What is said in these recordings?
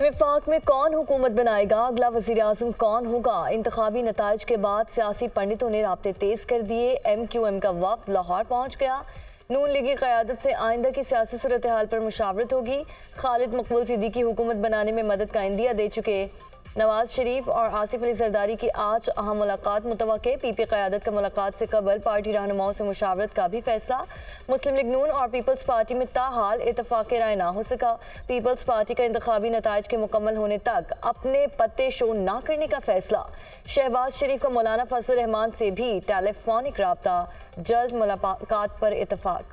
विफाक में कौन हुकूमत बनाएगा, अगला वज़ीर आज़म कौन होगा। इंतखाबी नताइज के बाद सियासी पंडितों ने राब्ते तेज कर दिए। MQM का वफ्द लाहौर पहुंच गया। नून लीगी क़यादत से आइंदा की सियासी सूरत हाल पर मुशावरत होगी। खालिद मकबूल सिद्दीकी हुकूमत बनाने में मदद का इंदिया दे चुके। नवाज शरीफ और आसिफ अली जरदारी की आज अहम मुलाकात मुतवक्के। PP क़यादत का मुलाकात से कबल पार्टी रहनुमाओं से मुशावरत का भी फैसला। मुस्लिम लीग नून और पीपल्स पार्टी में ताहाल इतफाक़ राय ना हो सका। पीपल्स पार्टी का इंतखाबी नताइज के मुकम्मल होने तक अपने पत्ते शो ना करने का फैसला। शहबाज शरीफ का मौलाना फजल रहमान से भी टेलीफोनिक राब्ता, जल्द मुलाकात पर इतफाक।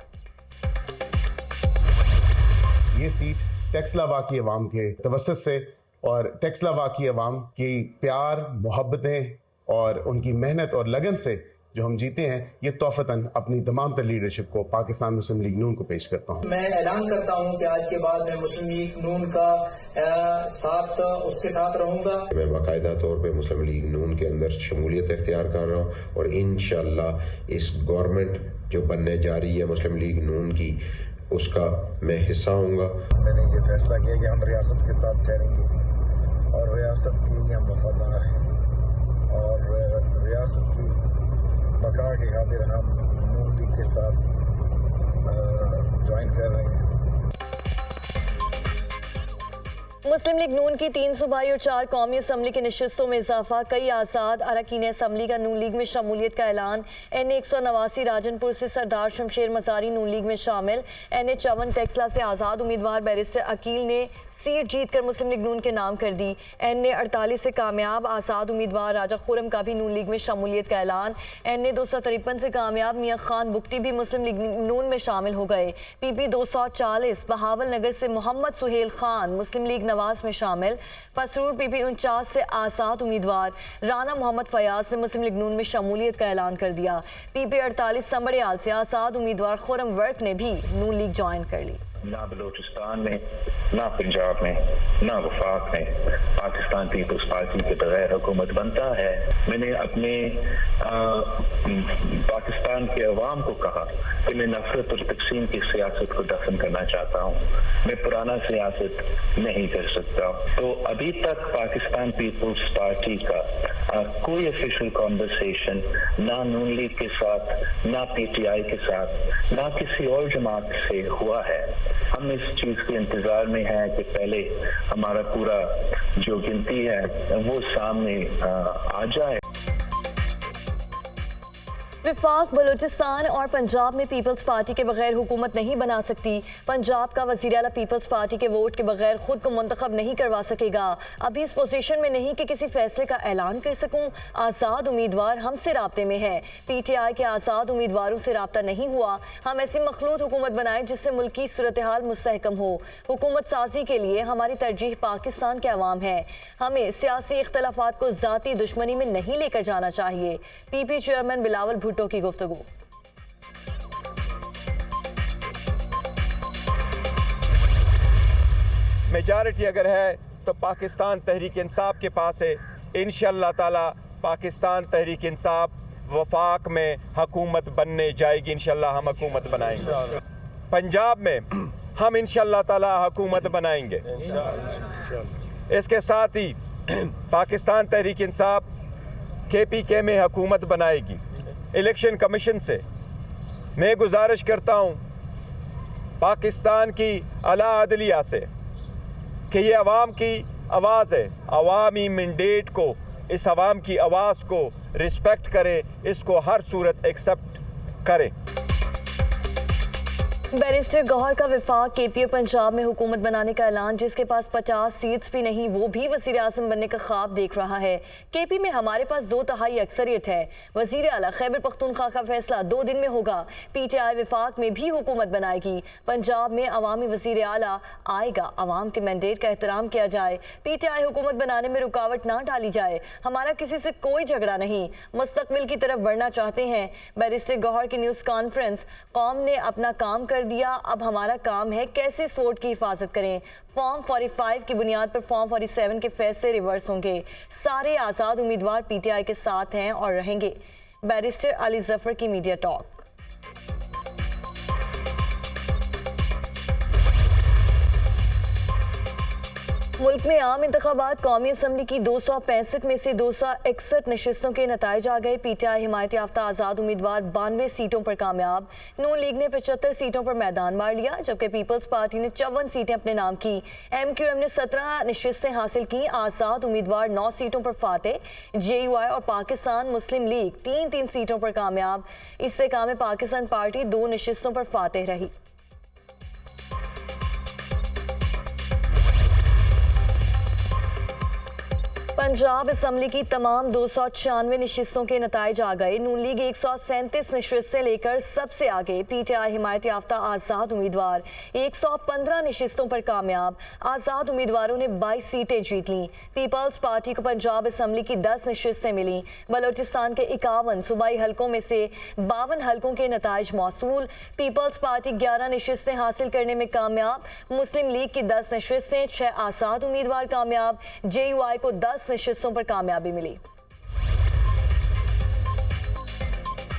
ये सीट टेक्सलावा की अवाम के तवस्सुत से और टेक्सलावा की अवाम की प्यार, मोहब्बतें और उनकी मेहनत और लगन से जो हम जीते हैं, ये तोहफतन अपनी तमाम तर लीडरशिप को पाकिस्तान मुस्लिम लीग नून को पेश करता हूँ। मैं ऐलान करता हूँ कि आज के बाद मैं मुस्लिम लीग नून का उसके साथ रहूँगा। मैं बाकायदा तौर पे मुस्लिम लीग नून के अंदर शमूलियत इख्तियार कर रहा हूँ और इंशाअल्लाह इस गवर्नमेंट जो बनने जा रही है मुस्लिम लीग नून की, उसका मैं हिस्सा हूँगा। मैंने ये फैसला किया कि हम रियासत के साथ ठहरेंगे और रियासत के हम वफादार हैं और रियासत की बका के खातिर हम नून लीग के साथ ज्वाइन कर रहे हैं। मुस्लिम लीग नून की 3 सूबाई और 4 कौमी असम्बली की नशिस्तों में इजाफा। कई आज़ाद अरकान असम्बली का नून लीग में शमूलियत का ऐलान। NA 189 राजनपुर से सरदार शमशेर मज़ारी नून लीग में शामिल। NA 54 टेक्सला से आज़ाद उम्मीदवार बैरिस्टर अकील ने सीट जीत कर मुस्लिम लीग नून के नाम कर दी। NA 48 से कामयाब आज़ाद उम्मीदवार राजा खुरम का भी नून लीग में शमूलियत का ऐलान। NA 253 से कामयाब मियाँ खान बुख्ती भी मुस्लिम लीग नून में शामिल हो गए। PP 240 बहावल नगर से मोहम्मद सुहेल खान मुस्लिम लीग नवाज में शामिल। पसरूर PP 49 से आज़ाद उम्मीदवार राना मोहम्मद फयाज ने मुस्लिम लीग नून में शमूलियत का ऐलान कर दिया। PP 48 संबड़ियाल से आज़ाद उम्मीदवार खुरम वर्क ने भी नून लीग ज्वाइन कर ली। ना बलोचिस्तान में, ना पंजाब में, ना वफाक में पाकिस्तान पीपल्स पार्टी के बगैर हुकूमत बनता है। मैंने अपने पाकिस्तान के अवाम को कहा कि मैं नफरत और तकसीम की सियासत को दफन करना चाहता हूँ। मैं पुराना सियासत नहीं कर सकता। तो अभी तक पाकिस्तान पीपल्स पार्टी का कोई ऑफिशियल कॉन्वर्सेशन ना नून लीग के साथ, ना PTI के साथ, ना किसी और जमात से हुआ है। हम इस चीज के इंतजार में हैं कि पहले हमारा पूरा जो गिनती है वो सामने आ जाए। विफाक बलूचिस्तान और पंजाब में पीपल्स पार्टी के बगैर हुकूमत नहीं बना सकती। पंजाब का वज़ीर आला पीपल्स पार्टी के वोट के बगैर खुद को मुंतखब नहीं करवा सकेगा। अभी इस पोजीशन में नहीं कि किसी फैसले का ऐलान कर सकूं। आज़ाद उम्मीदवार हमसे राब्ते में है। PTI के आज़ाद उम्मीदवारों से राब्ता नहीं हुआ। हम ऐसी मखलूत हुकूमत बनाएं जिससे मुल्क की सूरत हाल मुस्तहकम हो। हुकूमत साजी के लिए हमारी तरजीह पाकिस्तान के अवाम है। हमें सियासी इख्तलाफात को ज़ाती दुश्मनी में नहीं लेकर जाना चाहिए। PP चेयरमैन बिलावल भुट्टो की गुफ्तगू। मेजॉरिटी अगर है तो पाकिस्तान तहरीक इंसाफ के पास है। इंशाअल्लाह ताला पाकिस्तान तहरीक इंसाफ वफाक में हुकूमत बनने जाएगी। इंशाअल्लाह हम हुकूमत बनाएंगे। पंजाब में हम इंशाअल्लाह ताला हुकूमत बनाएंगे। इसके साथ ही पाकिस्तान तहरीक इंसाफ KPK में हुकूमत बनाएगी। इलेक्शन कमीशन से मैं गुजारिश करता हूँ पाकिस्तान की आला अदलिया से कि ये अवाम की आवाज़ है, अवामी मैंडेट को, इस अवाम की आवाज़ को रिस्पेक्ट करे, इसको हर सूरत एक्सेप्ट करे। बैरिस्टर गौहर का विफाक KPO पंजाब में हुकूमत बनाने का ऐलान। जिसके पास 50 सीट्स भी नहीं वो भी वज़ीर आज़म बनने का ख्वाब देख रहा है। KP में हमारे पास 2/3 अक्सरियत है। वज़ीर आला खैबर पख्तूनख्वा का फैसला 2 दिन में होगा। PTI विफाक में भी हुकूमत बनाएगी। पंजाब में अवामी वज़ीर आला आएगा। अवाम के मैंडेट का एहतराम किया जाए। PTI हुकूमत बनाने में रुकावट ना डाली जाए। हमारा किसी से कोई झगड़ा नहीं, मुस्तकबिल की तरफ बढ़ना चाहते हैं। बैरिस्टर गौहर की न्यूज़ कॉन्फ्रेंस। कौम ने अपना काम कर दिया, अब हमारा काम है कैसे इस वोट की हिफाजत करें। फॉर्म 45 की बुनियाद पर फॉर्म 47 के फैसले रिवर्स होंगे। सारे आज़ाद उम्मीदवार PTI के साथ हैं और रहेंगे। बैरिस्टर अली जफर की मीडिया टॉक। मुल्क में आम इंतखाबात कौमी असम्बली की 265 में से 261 नशिस्तों के नताइज आ गए। पीटीआई हिमायत याफ्ता आज़ाद उम्मीदवार 92 सीटों पर कामयाब। नून लीग ने 75 सीटों पर मैदान मार लिया, जबकि पीपल्स पार्टी ने 54 सीटें अपने नाम की। MQM ने 17 नशिस्तें हासिल की। आज़ाद उम्मीदवार 9 सीटों पर फाते। JUI और पाकिस्तान मुस्लिम लीग 3-3 सीटों पर कामयाब। इससे काम पाकिस्तान पार्टी 2 नशिस्तों पर फाते रही। पंजाब असम्बली की तमाम 296 नशिस्तों के नताइज आ गए। नून लीग 137 नशिस्तें लेकर सबसे आगे। PTI हिमायत याफ्ता आज़ाद उम्मीदवार 115 नशिस्तों पर कामयाब। आज़ाद उम्मीदवारों ने 22 सीटें जीत लीं। पीपल्स पार्टी को पंजाब असम्बली की 10 नशिस्तें मिलीं। बलोचिस्तान के 51 सूबाई हलकों में से 52 हलकों के नताइज मौसूल। पीपल्स पार्टी 11 नशिस्तें हासिल करने में कामयाब। मुस्लिम लीग की 10 नशिस्तें, 6 आज़ाद उम्मीदवार कामयाब। JUI को 10 नशिस्तों पर कामयाबी मिली।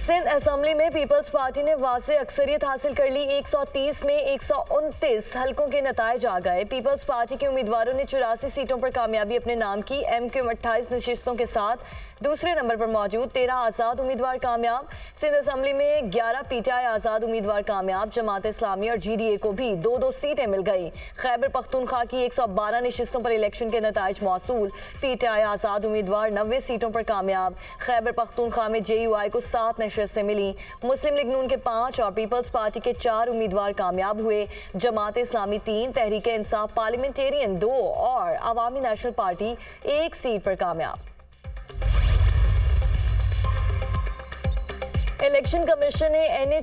सिंध असम्बली में पीपल्स पार्टी ने वाज़े अक्सरियत हासिल कर ली। 130 में 129 हलकों के नताइज आ गए। पीपल्स पार्टी के उम्मीदवारों ने 84 सीटों पर कामयाबी अपने नाम की। MQM 28 नशिस्तों के साथ दूसरे नंबर पर मौजूद। 13 आज़ाद उम्मीदवार कामयाब। सिंध असम्बली में 11 PTI आज़ाद उम्मीदवार कामयाब। जमात इस्लामी और GDA को भी 2-2 सीटें मिल गई। खैबर पख्तूनख्वा की 112 नशिस्तों पर इलेक्शन के नताइज मौसूल। PTI आज़ाद उम्मीदवार 90 सीटों पर कामयाब। खैबर पख्तूनख्वा में JUI को 7 नशिस्तें मिली। मुस्लिम लीग नून के 5 और पीपल्स पार्टी के 4 उम्मीदवार कामयाब हुए। जमात इस्लामी 3, तहरीक इंसाफ पार्लियामेंटेरियन 2 और अवामी नेशनल पार्टी 1 सीट पर कामयाब। इलेक्शन कमीशन ने NA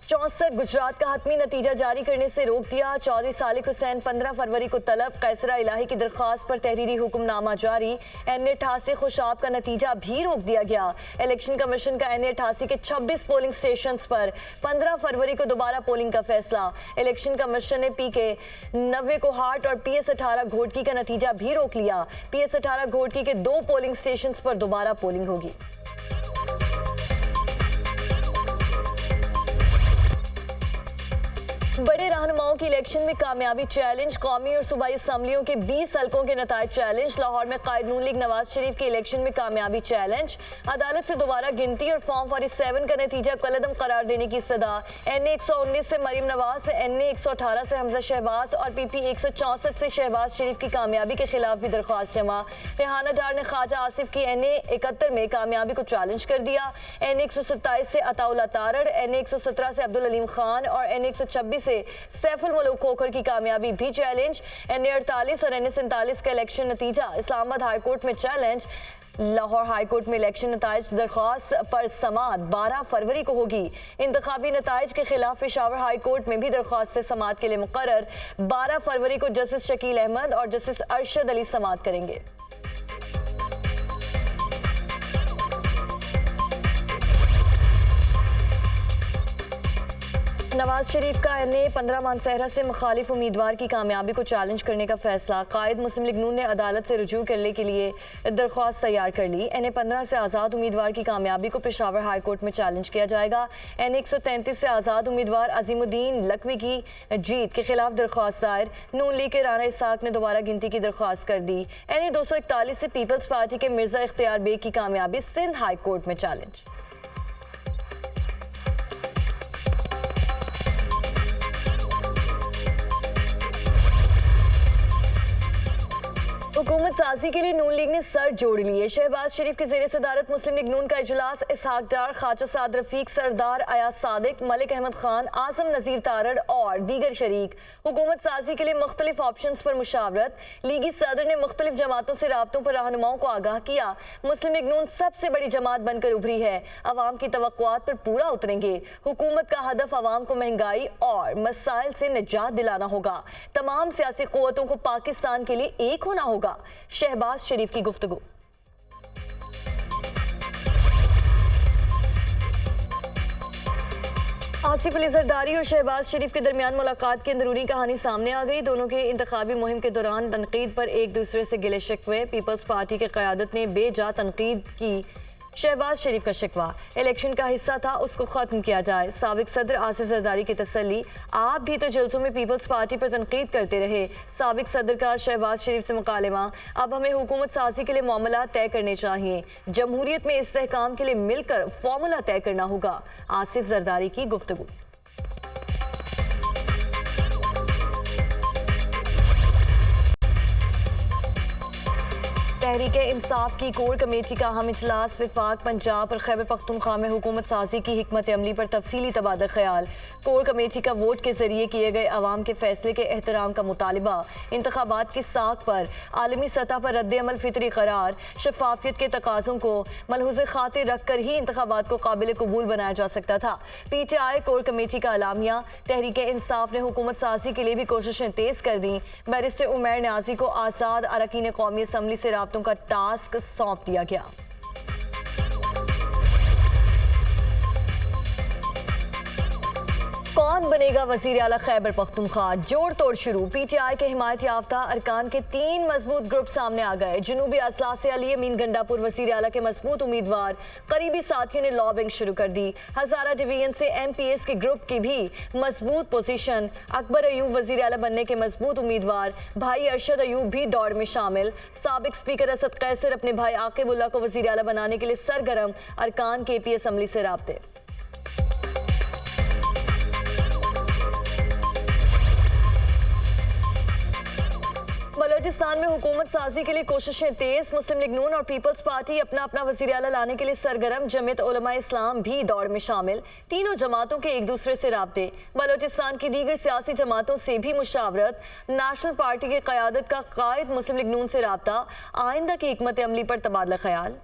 64 गुजरात का हतमी नतीजा जारी करने से रोक दिया। चौधरी सालिक हुसैन 15 फरवरी को तलब। कैसरा इलाही की दरख्वास्त पर तहरीरी हुक्मनामा जारी। NA 88 खुशाब का नतीजा भी रोक दिया गया। इलेक्शन कमीशन का NA 88 के 26 पोलिंग स्टेशंस पर 15 फरवरी को दोबारा पोलिंग का फैसला। इलेक्शन कमीशन ने PK 90 कोहाट और PS 18 घोटकी का नतीजा भी रोक लिया। PS 18 घोटकी के 2 पोलिंग स्टेशंस पर दोबारा पोलिंग होगी। बड़े रहनुमाओं की इलेक्शन में कामयाबी चैलेंज। कौमी और सूबाई असम्बलियों के 20 हलकों के नताइज चैलेंज। लाहौर में कायद नून लीग नवाज शरीफ के इलेक्शन में कामयाबी चैलेंज। अदालत से दोबारा गिनती और फॉर्म 47 का नतीजा कलअदम करार देने की सदा। NA 119 से मरीम नवाज, NA 118 से हमजा शहबाज और PP 164 से शहबाज शरीफ की कामयाबी के खिलाफ भी दरख्वास्त जमा। रेहाना डार ने ख्वाजा आसिफ की NA 71 में कामयाबी को चैलेंज कर दिया। NA 127 से अताउल्ला तारड़, NA 117 से अब्दुल अलीम खान और NA 126 सैफुल मुल्क खोखर की कामयाबी भी चैलेंज। NA 48 और NA 47 का इलेक्शन नतीजा इस्लामाबाद हाई कोर्ट में चैलेंज। लाहौर हाई कोर्ट में इलेक्शन नताइज दरख्वास्त पर समाअत 12 फरवरी को होगी। इंतखाबी नताइज के खिलाफ पेशावर हाई कोर्ट में भी दरख्वास्त से समाअत के लिए मुकर्रर। 12 फरवरी को जस्टिस शकील अहमद और जस्टिस अरशद अली समाअत करेंगे। नवाज शरीफ का NA 15 मानसहरा से मुखालिफ उम्मीदवार की कामयाबी को चैलेंज करने का फैसला। कायद मुस्लिम लीग नून ने अदालत से रुजू करने के लिए दरख्वास्त तैयार कर ली। NA 15 से आज़ाद उम्मीदवार की कामयाबी को पेशावर हाई कोर्ट में चैलेंज किया जाएगा। NA 133 से आज़ाद उम्मीदवार अजीमुद्दीन लकवी की जीत के खिलाफ दरख्वास्त दायर। नून लीग के राना इसाक ने दोबारा गिनती की दरख्वास्त कर दी। NA 241 से पीपल्स पार्टी के मिर्जा इख्तियार बेग की कामयाबी सिंध हाई कोर्ट में चैलेंज। हुकूमत साजी के लिए नून लीग ने सर जोड़ लिए। शहबाज शरीफ की ज़ेर सदारत मुस्लिम लीग नून का इजलास इसहाक डार, ख्वाजा साद रफीक, सरदार अयाज सादिक, मलिक अहमद खान, आजम नज़ीर तारड़ और दीगर शरीक। हुकूमत साजी के लिए मुख्तलिफ ऑप्शंस पर मुशावरत। लीगी सदर ने मुख्तलिफ जमातों से राब्तों पर रहनुमाओं को आगाह किया। मुस्लिम लीग नून सबसे बड़ी जमात बनकर उभरी है। अवाम की तवक्कुआत पर पूरा उतरेंगे। हुकूमत का हदफ अवाम को महंगाई और मसाइल से निजात दिलाना होगा। तमाम सियासी क़ुव्वतों को पाकिस्तान के लिए एक होना होगा। शहबाज शरीफ की गुफ्तगू। आसिफ अली जरदारी और शहबाज शरीफ के दरमियान मुलाकात की अंदरूनी कहानी सामने आ गई। दोनों के इंतखाबी मुहिम के दौरान तनकीद पर एक दूसरे से गिले शिकवे। पीपल्स पार्टी की क़यादत ने बेजा तनकीद की शहबाज शरीफ का शिकवा, इलेक्शन का हिस्सा था, उसको खत्म किया जाए। साबिक सदर आसिफ जरदारी की तसल्ली, आप भी तो जलसों में पीपल्स पार्टी पर तनकीद करते रहे। साबिक सदर का शहबाज शरीफ से मुकालमा, अब हमें हुकूमत साजी के लिए मामला तय करने चाहिए। जमहूरियत में इस्तेहकाम के लिए मिलकर फॉर्मूला तय करना होगा। आसिफ जरदारी की गुफ्तगू। तहरीक-ए-इंसाफ की कोर कमेटी का अहम इजलास, वफाक, पंजाब और खैबर पख्तूनख्वा में हुकूमत साजी की हिकमत अमली पर तफसीली तबादला ख्याल। कोर कमेटी का वोट के जरिए किए गए अवाम के फैसले के एहतराम का मुतालिबा। इंतखाबात की साख पर आलमी सतह पर रद्द-ए-अमल फितरी करार। शफाफियत के तकाज़ों को मलहूज़े खातिर रख कर ही इंतखाबात को काबिल कबूल बनाया जा सकता था। PTI कोर कमेटी का अलामिया, तहरीक-ए-इंसाफ ने हुकूमत साजी के लिए भी कोशिशें तेज कर दी। बैरिस्टर उमैर न्याजी को आज़ाद अरकान कौमी असम्बली से राब्तों का टास्क सौंप दिया गया। कौन बनेगा वजीर आला खैबर पख्तूनख्वा, जोड़ तोड़ शुरू। PTI के हिमायत याफ्ता अरकान के 3 मजबूत ग्रुप सामने आ गए। जनूबी अजला से अली अमीन गंडापुर वजीर आला के मजबूत उम्मीदवार, करीबी साथियों ने लॉबिंग शुरू कर दी। हजारा डिवीजन से MPS के ग्रुप की भी मजबूत पोजीशन। अकबर अयूब वजीर आला बनने के मजबूत उम्मीदवार, भाई अरशद अयूब भी दौड़ में शामिल। साबिक स्पीकर असद कैसर अपने भाई आकिबुल्ला को वजीर आला बनाने के लिए सरगर्म। अरकान KP असम्बली से राब्ते। बलोचिस्तान में हुकूमत साजी के लिए कोशिशें तेज। मुस्लिम लीग नून और पीपल्स पार्टी अपना अपना वज़ीर आला लाने के लिए सरगर्म। जमीयत उलमा इस्लाम भी दौड़ में शामिल। तीनों जमातों के एक दूसरे से राब्ते। बलोचिस्तान की दीगर सियासी जमातों से भी मुशावरत। नेशनल पार्टी की क़यादत का कायद मुस्लिम लीग नून से राब्ता। आइंदा की हिकमत अमली पर तबादला ख्याल।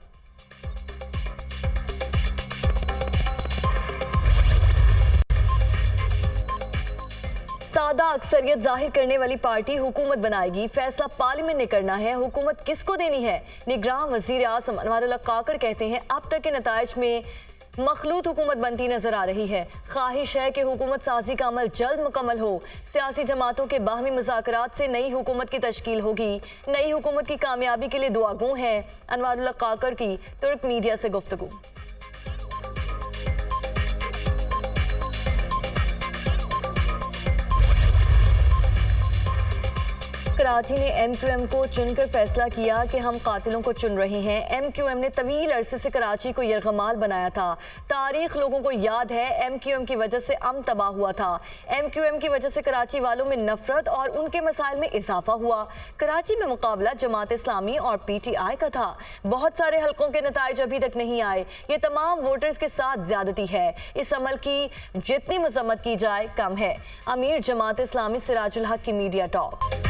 सादा अक्सरियत जाहिर करने वाली पार्टी हुकूमत बनाएगी, फैसला पार्लियामेंट ने करना है। हुकूमत किसको देनी है? निगरान वजीर आज़म अनवारुल्लाह काकड़ कहते हैं अब तक के नताइज में मखलूत हुकूमत बनती नजर आ रही है। ख्वाहिश है कि हुकूमत साजी का अमल जल्द मुकम्मल हो। सियासी जमातों के बाहमी मुज़ाकरात से नई हुकूमत की तश्कील होगी। नई हुकूमत की कामयाबी के लिए दुआगो है। अनवारुल्लाह काकड़ की तुर्क मीडिया से गुफ्तगू। कराची ने MQM को चुनकर फैसला किया कि हम कातिलों को चुन रहे हैं। MQM ने तवील अरसे से कराची को यरगमाल बनाया था। तारीख लोगों को याद है, MQM की वजह से अमन तबाह हुआ था। MQM की वजह से कराची वालों में नफरत और उनके मसाइल में इजाफा हुआ। कराची में मुकाबला जमात इस्लामी और PTI का था। बहुत सारे हलकों के नताइज अभी तक नहीं आए। ये तमाम वोटर्स के साथ ज्यादती है। इस अमल की जितनी मजम्मत की जाए कम है। अमीर जमात इस्लामी सिराजुल हक की मीडिया टॉक।